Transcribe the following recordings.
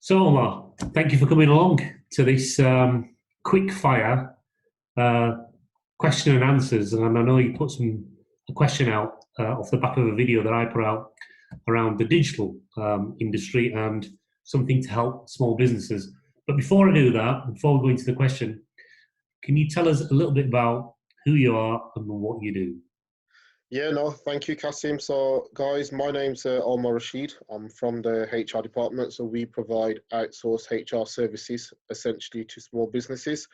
So, Omar, thank you for coming along to this quick fire uh, question and answers. And I know you put a question out off the back of a video that I put out around the digital industry and something to help small businesses. But before I do that, before we go into the question, can you tell us a little bit about who you are and what you do? Yeah, no, thank you, Kasim. So, guys, my name's Omar Rashid. I'm from the HR department. So, we provide outsourced HR services essentially to small businesses.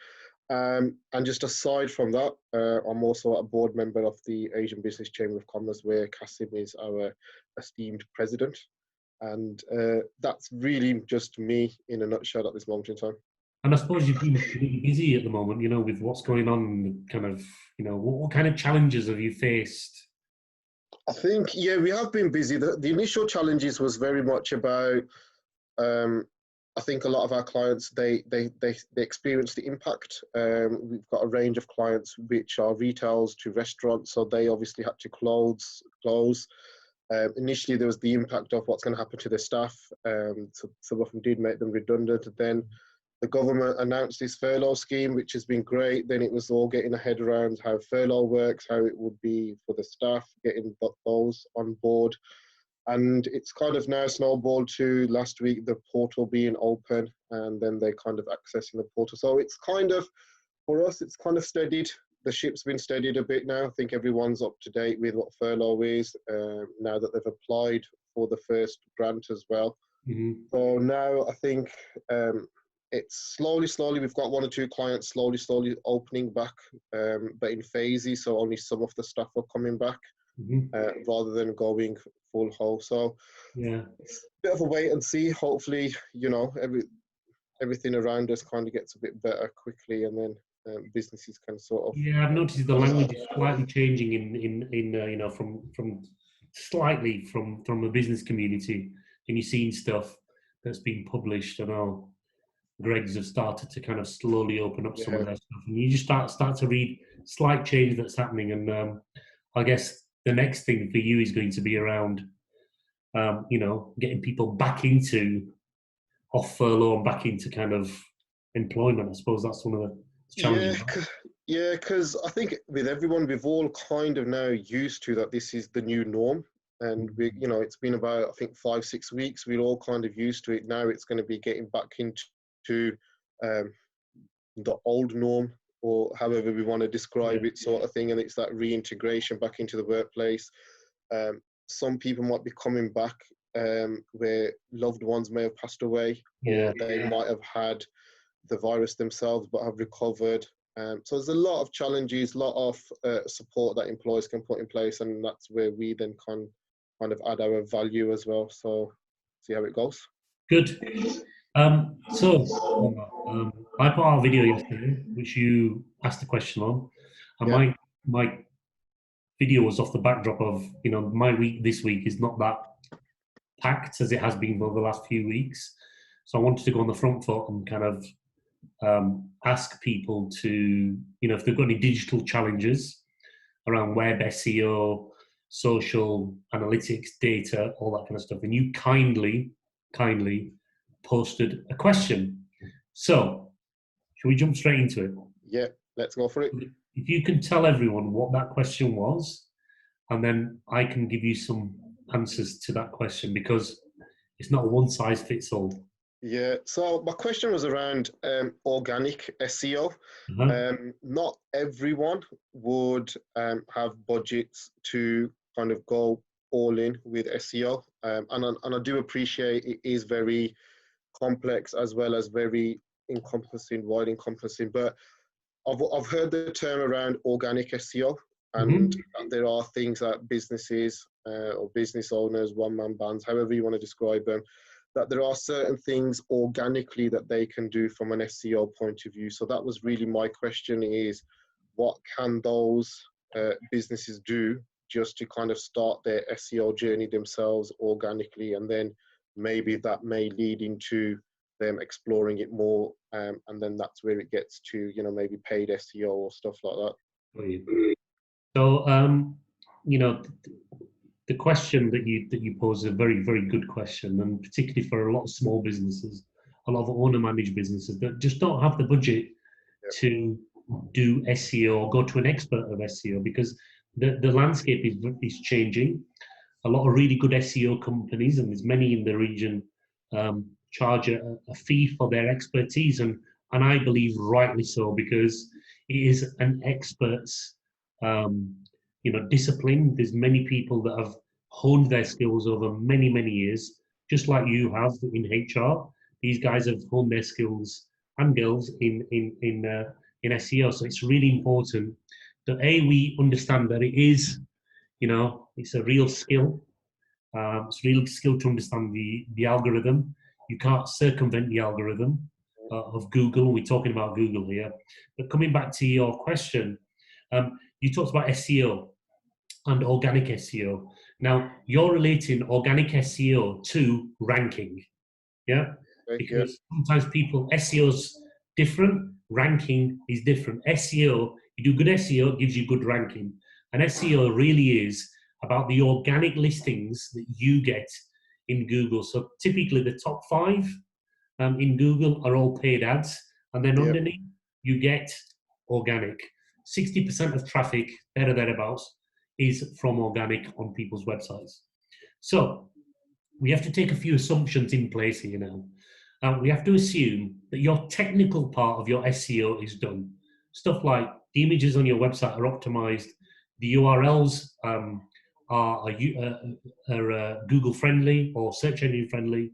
And just aside from that, I'm also a board member of the Asian Business Chamber of Commerce, where Kasim is our esteemed president. And that's really just me in a nutshell at this moment in time. And I suppose you've been really busy at the moment, with what's going on, kind of, what kind of challenges have you faced? I think, yeah, we have been busy. The initial challenges was very much about, I think a lot of our clients, they experience the impact. We've got a range of clients which are retails to restaurants, so they obviously had to close. Initially, there was the impact of what's going to happen to their staff. So some of them did make them redundant. Then the government announced this furlough scheme, which has been great. Then it was all getting a head around how furlough works, how it would be for the staff, getting those on board. And it's kind of now snowballed to last week, the portal being open, and then they kind of accessing the portal. So it's kind of, for us, it's kind of steadied. The ship's been steadied a bit now. I think everyone's up to date with what furlough is now that they've applied for the first grant as well. Mm-hmm. So now I think it's slowly, we've got one or two clients slowly opening back, but in phases, so only some of the staff are coming back, rather than going full whole. So yeah, it's a bit of a wait and see. Hopefully, everything around us kind of gets a bit better quickly, and then businesses can sort of. Yeah, I've noticed the language is slightly changing from slightly from a business community, and you're seeing stuff that's been published. I know Greg's have started to kind of slowly open up some of their stuff, and you just start to read slight change that's happening. And I guess the next thing for you is going to be around, getting people back into off furlough and back into kind of employment. I suppose that's one of the challenges. Yeah, because I think with everyone, we've all kind of now used to that this is the new norm. And it's been about, I think, 5-6 weeks. We're all kind of used to it. Now it's going to be getting back into the old norm, or however we want to describe it, sort of thing. And it's that reintegration back into the workplace. Some people might be coming back where loved ones may have passed away, or they might have had the virus themselves but have recovered. So there's a lot of challenges, a lot of support that employers can put in place, and that's where we then kind of add our value as well. So see how it goes. Good. So I put out a video yesterday, which you asked a question on, and my video was off the backdrop of, my week this week is not that packed as it has been over the last few weeks. So I wanted to go on the front foot and kind of ask people to, if they've got any digital challenges around web SEO, social analytics, data, all that kind of stuff. And you kindly posted a question. So, shall we jump straight into it? Yeah, let's go for it. If you can tell everyone what that question was, and then I can give you some answers to that question, because it's not a one size fits all. Yeah, so my question was around organic SEO. Not everyone would have budgets to kind of go all in with SEO. And I do appreciate it is very complex as well as very wide encompassing. But I've heard the term around organic SEO, and there are things that businesses or business owners, one-man bands, however you want to describe them, that there are certain things organically that they can do from an SEO point of view. So that was really my question, is what can those businesses do just to kind of start their SEO journey themselves organically, and then maybe that may lead into them exploring it more, and then that's where it gets to, maybe paid SEO or stuff like that. So, the question that you pose is a very, very good question, and particularly for a lot of small businesses, a lot of owner-managed businesses that just don't have the budget to do SEO or go to an expert of SEO, because the landscape is changing. A lot of really good SEO companies, and there's many in the region, charge a fee for their expertise, and I believe rightly so, because it is an expert's discipline. There's many people that have honed their skills over many years, just like you have in HR. These guys have honed their skills, and girls, in SEO. So it's really important that we understand that it is, it's a real skill. It's a real skill to understand the algorithm. You can't circumvent the algorithm of Google. We're talking about Google here. But coming back to your question, you talked about SEO and organic SEO. Now, you're relating organic SEO to ranking, yeah? Because sometimes SEO's different, ranking is different. SEO, you do good SEO, it gives you good ranking. And SEO really is about the organic listings that you get in Google. So typically the top 5 in Google are all paid ads, and then underneath you get organic. 60% of traffic, there or thereabouts, is from organic on people's websites. So we have to take a few assumptions in place here now. We have to assume that your technical part of your SEO is done. Stuff like the images on your website are optimized, the URLs are Google friendly or search engine friendly,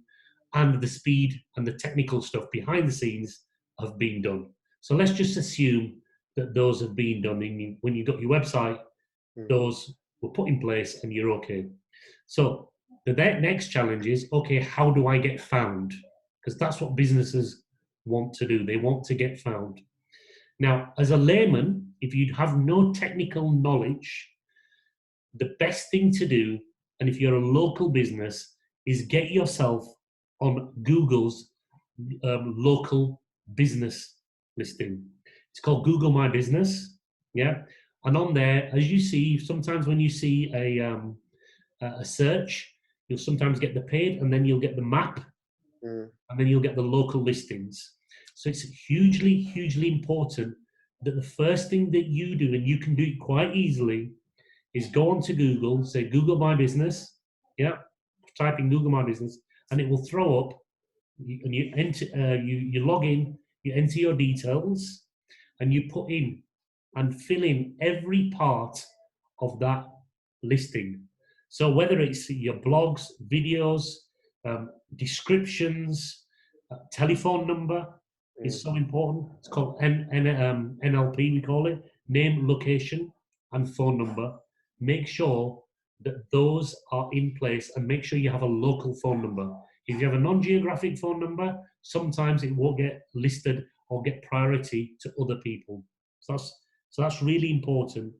and the speed and the technical stuff behind the scenes have been done. So let's just assume that those have been done. When you got your website, those were put in place and you're okay. So the next challenge is, okay, how do I get found? Because that's what businesses want to do. They want to get found. Now, as a layman, if you have no technical knowledge, the best thing to do, and if you're a local business, is get yourself on Google's local business listing. It's called Google My Business, yeah? And on there, as you see, sometimes when you see a search, you'll sometimes get the paid, and then you'll get the map, and then you'll get the local listings. So it's hugely important that the first thing that you do, and you can do it quite easily, is go onto Google, say Google My Business, yeah, type in Google My Business, and it will throw up, and you enter, you log in, you enter your details, and you put in and fill in every part of that listing. So whether it's your blogs, videos, descriptions, telephone number is so important. It's called NLP, we call it, name, location, and phone number. Make sure that those are in place, and make sure you have a local phone number. If you have a non-geographic phone number, sometimes it won't get listed or get priority to other people. So that's really important.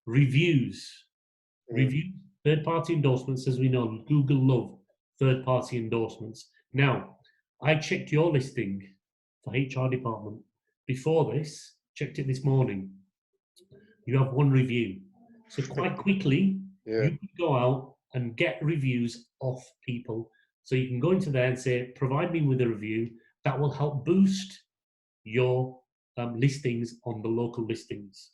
Reviews, third-party endorsements, as we know, Google love third-party endorsements. Now, I checked your listing for HR department before this, checked it this morning. You have 1 review. So quite quickly, you can go out and get reviews off people. So you can go into there and say, provide me with a review. That will help boost your listings on the local listings.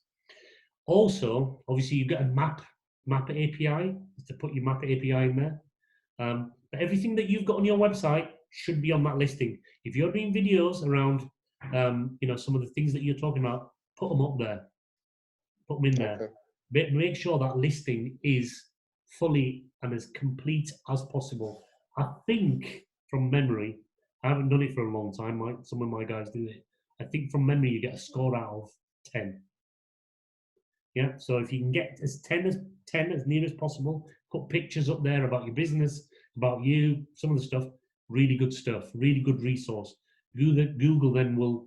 Also, obviously, you get a map API, to put your map API in there. But everything that you've got on your website should be on that listing. If you're doing videos around, some of the things that you're talking about, put them up there. Put them in there. Make sure that listing is fully and as complete as possible. I think from memory, I haven't done it for a long time. Some of my guys do it. I think from memory, you get a score out of 10. Yeah, so if you can get as 10 as near as possible, put pictures up there about your business, about you, some of the stuff, really good stuff, really good resource. Google then will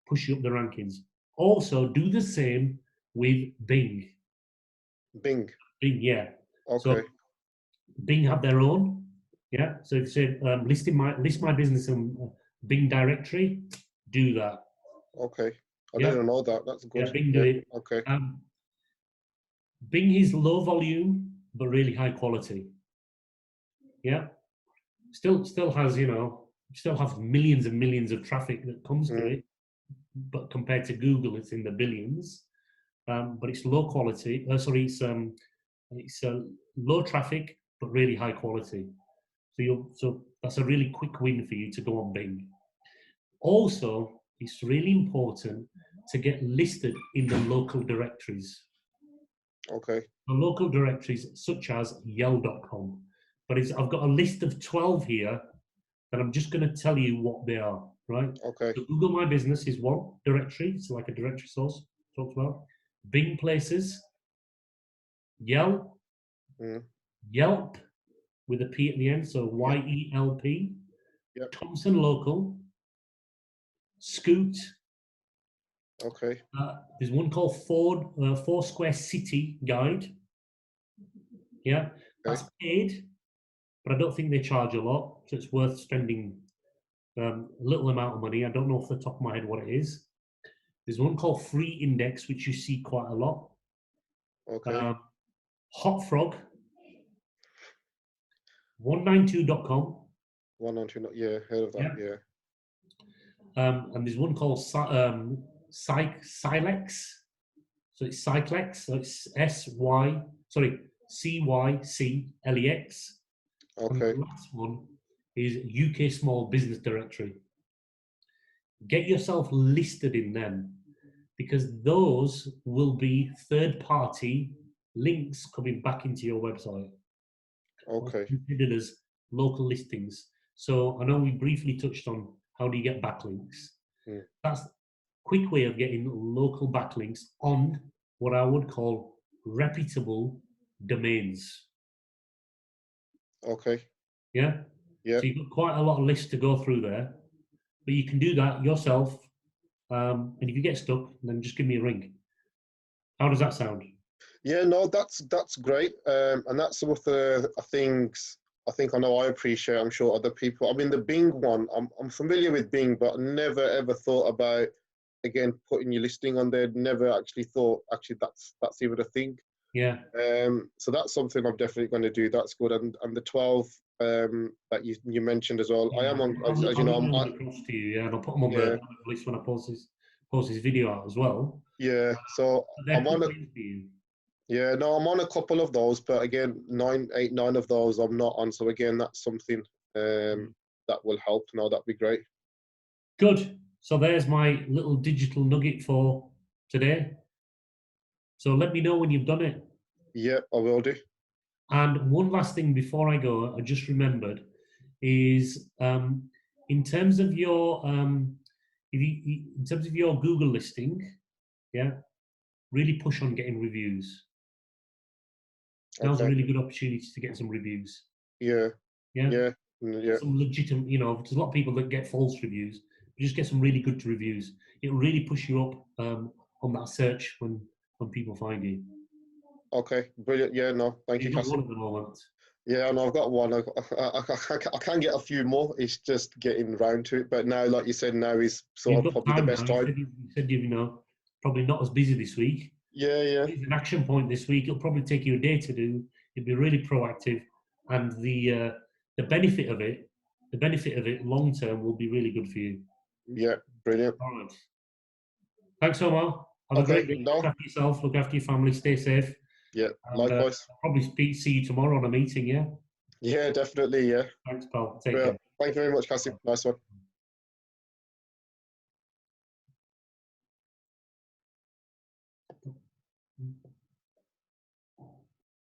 push you up the rankings. Also, do the same with Bing. Bing, yeah. Okay. So Bing have their own, yeah. So if you say list my business in Bing directory, do that. Okay. I didn't know that. That's good. Yeah, Bing do it. Okay. Bing is low volume but really high quality. Yeah. Still has, still have millions and millions of traffic that comes to Mm. it, but compared to Google, it's in the billions. But it's low quality. It's low traffic, but really high quality. So that's a really quick win for you to go on Bing. Also, it's really important to get listed in the local directories. Okay. The local directories such as yell.com. But I've got a list of 12 here that I'm just going to tell you what they are, right? Okay. So Google My Business is one directory, it's like a directory source, talked about. Bing Places, Yell, Mm. Yelp with a P at the end, so YELP, Yep. Thompson Local, Scoot. Okay. There's one called Foursquare City Guide. Yeah, that's Okay. paid, but I don't think they charge a lot, so it's worth spending a little amount of money. I don't know off the top of my head what it is. There's one called Free Index, which you see quite a lot. Okay. Hot Frog, 192.com. 192. Yeah, heard of that. Yeah. Yeah. And there's one called Silex. So it's Cyclex. So it's CYCLEX. And Okay. the last one is UK Small Business Directory. Get yourself listed in them because those will be third-party links coming back into your website. Okay. Considered as local listings. So I know we briefly touched on how do you get backlinks. Mm. That's a quick way of getting local backlinks on what I would call reputable domains. Okay. Yeah? Yeah. So you've got quite a lot of lists to go through there, but you can do that yourself. And if you get stuck, then just give me a ring. How does that sound? Yeah. No, that's great. And that's some of the things I think I know I appreciate. I'm sure other people. I mean, the Bing one. I'm familiar with Bing, but never ever thought about again putting your listing on there. Never actually thought actually that's even a thing. Yeah. So that's something I'm definitely going to do. That's good. And the 12 that you mentioned as well. I Yeah, am on, as you I'll know, email them across to you, yeah, and I'll put them on yeah, the list when I post this video out as well. yeah. So But they're I'm quick on a, wins for you. yeah, no, I'm on a couple of those, but again, 9 of those I'm not on. So again, that's something that will help. No, that'd be great. Good. So there's my little digital nugget for today. So let me know when you've done it. Yeah, I will do. And one last thing before I go, I just remembered is in terms of your in terms of your Google listing, yeah, really push on getting reviews. Now's a Okay. really good opportunity to get some reviews. Yeah, Yeah, yeah, yeah. some legitimate. You know, there's a lot of people that get false reviews. But just get some really good reviews. It'll really push you up on that search when people find you. Okay, brilliant. Yeah, no, thank you, You've got Cassie. one at the moment. Yeah, no, I've got one. I can get a few more. It's just getting round to it. But now, like you said, now is You've sort of got probably the time now. best time. You said you know probably not as busy this week. Yeah, yeah. It's an action point this week. It'll probably take you a day to do. You'll be really proactive, and the benefit of it long term will be really good for you. Yeah, brilliant. All right. Thanks, Omar. Have a Okay, great day. Look no, after yourself. Look after your family. Stay safe. yeah, And likewise. I'll probably see you tomorrow on a meeting. Yeah. Yeah, definitely, yeah. Thanks, pal. Take Well, care. thank you very much, Cassie. Nice one.